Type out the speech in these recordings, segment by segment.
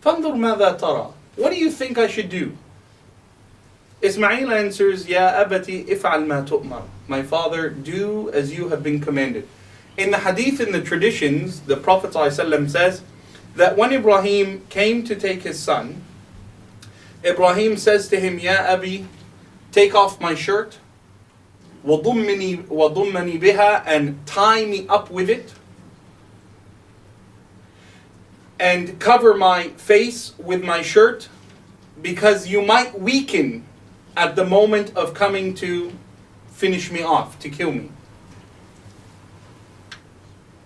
فانظر ماذا ترى. What do you think I should do? Ismail answers, يا أبتي افعل ما تؤمر. My father, do as you have been commanded. In the hadith, in the traditions, the Prophet ﷺ says that when Ibrahim came to take his son, Ibrahim says to him, Ya Abi, take off my shirt, وَضُمَّنِي بِهَا, and tie me up with it, and cover my face with my shirt, because you might weaken at the moment of coming to finish me off, to kill me.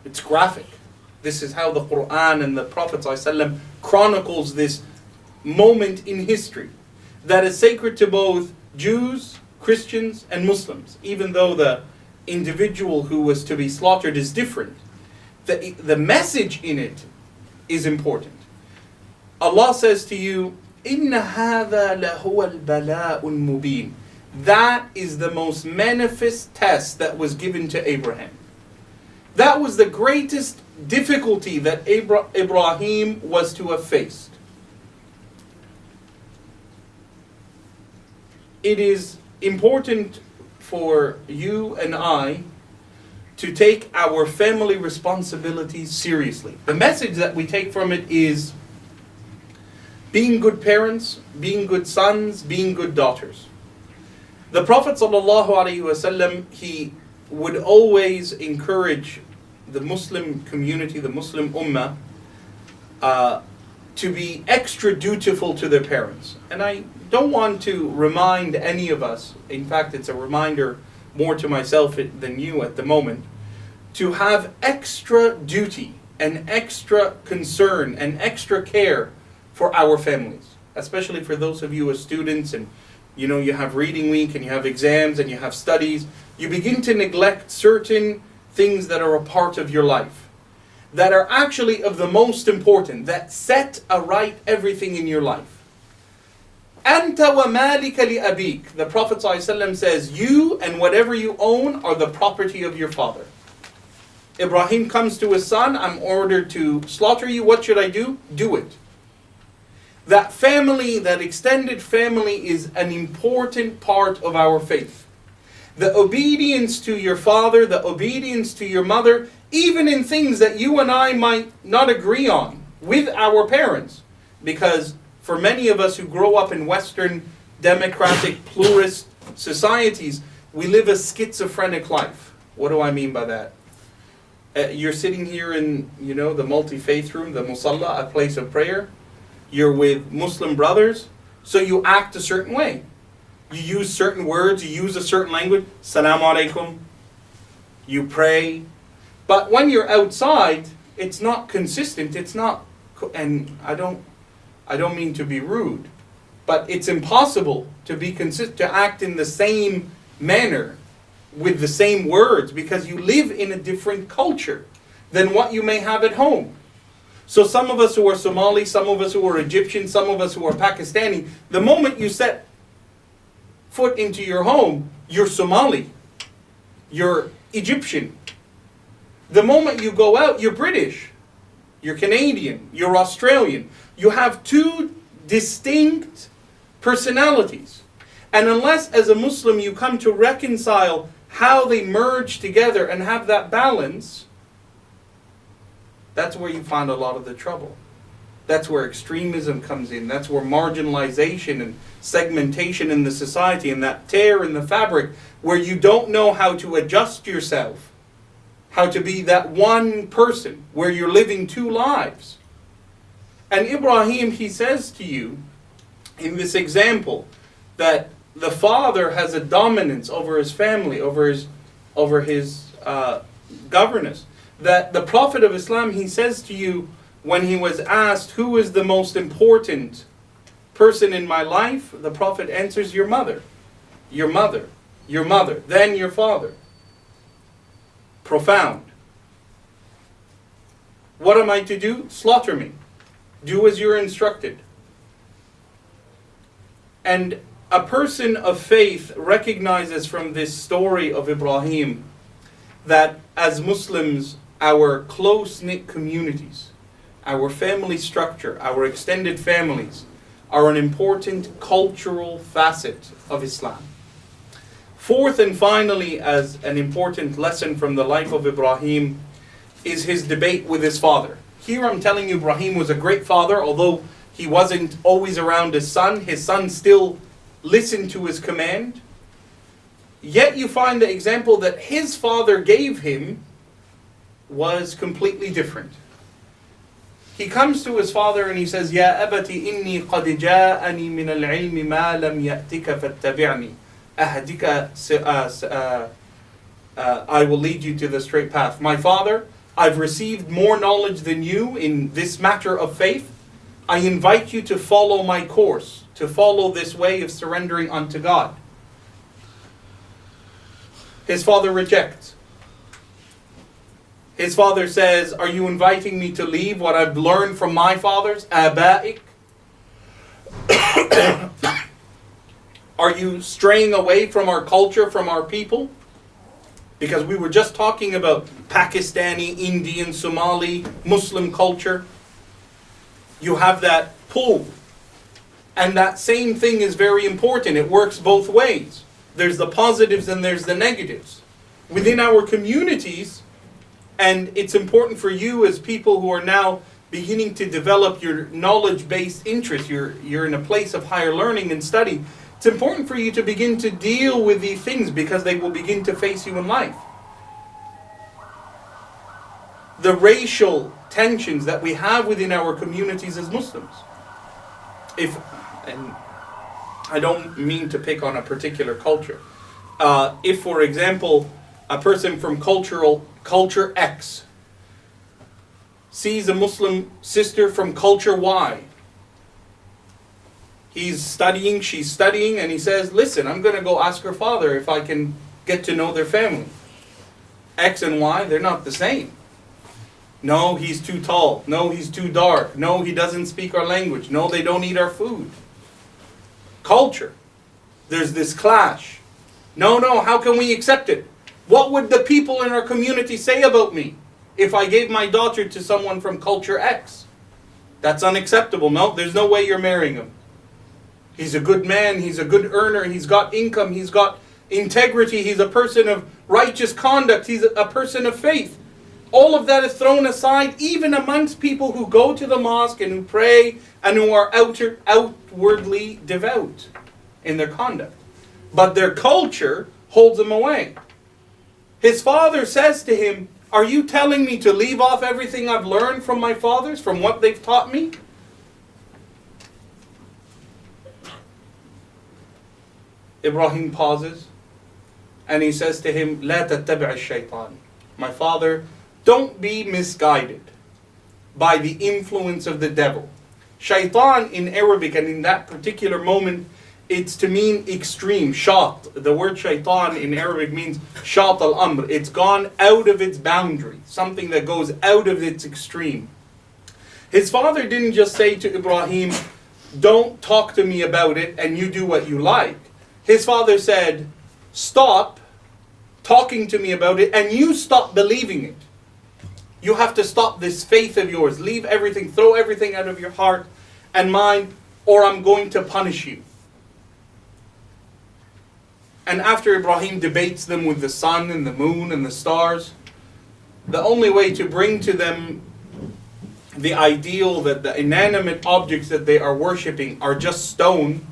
It's graphic. This is how the Quran and the Prophet ﷺ chronicles this moment in history that is sacred to both Jews, Christians, and Muslims. Even though the individual who was to be slaughtered is different, the message in it is important. Allah says to you, إِنَّ هَذَا لَهُوَ الْبَلَاءُ الْمُبِينُ. That is the most manifest test that was given to Abraham. That was the greatest difficulty that Ibrahim was to have faced. It is important for you and I to take our family responsibilities seriously. The message that we take from it is being good parents, being good sons, being good daughters. The Prophet ﷺ, he would always encourage the Muslim community, the Muslim ummah, to be extra dutiful to their parents. And I don't want to remind any of us, in fact it's a reminder more to myself than you at the moment, to have extra duty and extra concern and extra care for our families. Especially for those of you as students, and you have reading week and you have exams and you have studies, you begin to neglect certain things that are a part of your life, that are actually of the most important, that set aright everything in your life. أَنْتَ وَمَالِكَ لِأَبِيكَ. The Prophet ﷺ says, you and whatever you own are the property of your father. Ibrahim comes to his son, I'm ordered to slaughter you, what should I do? Do it. That family, that extended family, is an important part of our faith. The obedience to your father, the obedience to your mother, even in things that you and I might not agree on with our parents. Because for many of us who grow up in Western democratic pluralist societies, we live a schizophrenic life. What do I mean by that? You're sitting here in, the multi-faith room, the musalla, a place of prayer. You're with Muslim brothers, so you act a certain way. You use certain words, you use a certain language. Salaam alaikum. You pray. But when you're outside, it's not consistent. It's not, and I don't mean to be rude, but it's impossible to be consistent, to act in the same manner with the same words, because you live in a different culture than what you may have at home. So some of us who are Somali, some of us who are Egyptian, some of us who are Pakistani, the moment you set foot into your home, you're Somali, you're Egyptian. The moment you go out, you're British, you're Canadian, you're Australian. You have two distinct personalities. And unless as a Muslim you come to reconcile how they merge together and have that balance, that's where you find a lot of the trouble. That's where extremism comes in. That's where marginalization and segmentation in the society, and that tear in the fabric where you don't know how to adjust yourself, how to be that one person where you're living two lives. And Ibrahim, he says to you in this example that the father has a dominance over his family, over his governance. That the Prophet of Islam, he says to you, when he was asked, who is the most important person in my life? The Prophet answers, your mother, your mother, your mother, then your father. Profound. What am I to do? Slaughter me. Do as you're instructed. And a person of faith recognizes from this story of Ibrahim that as Muslims, our close-knit communities, our family structure, our extended families, are an important cultural facet of Islam. Fourth and finally, as an important lesson from the life of Ibrahim, is his debate with his father. Here I'm telling you, Ibrahim was a great father, although he wasn't always around his son still listened to his command. Yet you find the example that his father gave him was completely different. He comes to his father and he says, Ya abati inni qad ja'ani min al-ilmi ma lam ya'tika fattabi'ni. I will lead you to the straight path. My father, I've received more knowledge than you in this matter of faith. I invite you to follow my course, to follow this way of surrendering unto God. His father rejects. His father says, are you inviting me to leave what I've learned from my fathers? Aba'ik? Are you straying away from our culture, from our people? Because we were just talking about Pakistani, Indian, Somali, Muslim culture. You have that pull. And that same thing is very important. It works both ways. There's the positives and there's the negatives. Within our communities, and it's important for you as people who are now beginning to develop your knowledge-based interest, you're in a place of higher learning and study, it's important for you to begin to deal with these things because they will begin to face you in life. The racial tensions that we have within our communities as Muslims. And I don't mean to pick on a particular culture. If, for example, a person from culture X sees a Muslim sister from culture Y, he's studying, she's studying, and he says, listen, I'm going to go ask her father if I can get to know their family. X and Y, they're not the same. No, he's too tall. No, he's too dark. No, he doesn't speak our language. No, they don't eat our food. Culture. There's this clash. No, how can we accept it? What would the people in our community say about me if I gave my daughter to someone from culture X? That's unacceptable. No, there's no way you're marrying him. He's a good man, he's a good earner, he's got income, he's got integrity, he's a person of righteous conduct, he's a person of faith. All of that is thrown aside even amongst people who go to the mosque and who pray and who are outwardly devout in their conduct. But their culture holds them away. His father says to him, are you telling me to leave off everything I've learned from my fathers, from what they've taught me? Ibrahim pauses and he says to him, لا تتبع الشيطان. My father, don't be misguided by the influence of the devil. Shaitan in Arabic, and in that particular moment, it's to mean extreme, shat. The word shaitan in Arabic means shat al-amr. It's gone out of its boundary, something that goes out of its extreme. His father didn't just say to Ibrahim, don't talk to me about it and you do what you like. His father said, stop talking to me about it and you stop believing it. You have to stop this faith of yours. Leave everything, throw everything out of your heart and mind, or I'm going to punish you. And after Ibrahim debates them with the sun and the moon and the stars, the only way to bring to them the ideal that the inanimate objects that they are worshipping are just stone,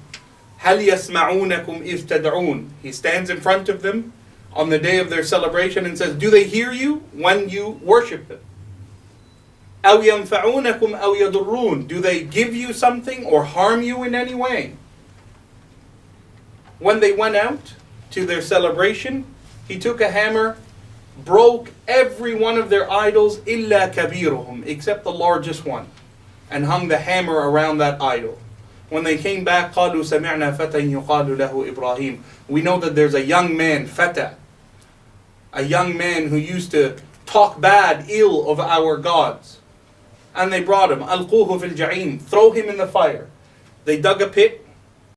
هَلْ يَسْمَعُونَكُمْ إِذْ تَدْعُونَ. He stands in front of them on the day of their celebration and says, do they hear you when you worship them? أَوْ يَنْفَعُونَكُمْ أَوْ يَضُرُّونَ. Do they give you something or harm you in any way? When they went out to their celebration, he took a hammer, broke every one of their idols, إِلَّا كَبِيرُهُمْ, except the largest one, and hung the hammer around that idol. When they came back, قَالُوا سَمِعْنَا فَتًى يُقَالُ لَهُ إِبْرَاهِيم. We know that there's a young man, Fata, a young man who used to talk ill of our gods. And they brought him, أَلْقُوهُ فِي الْجَحِيمِ, throw him in the fire. They dug a pit,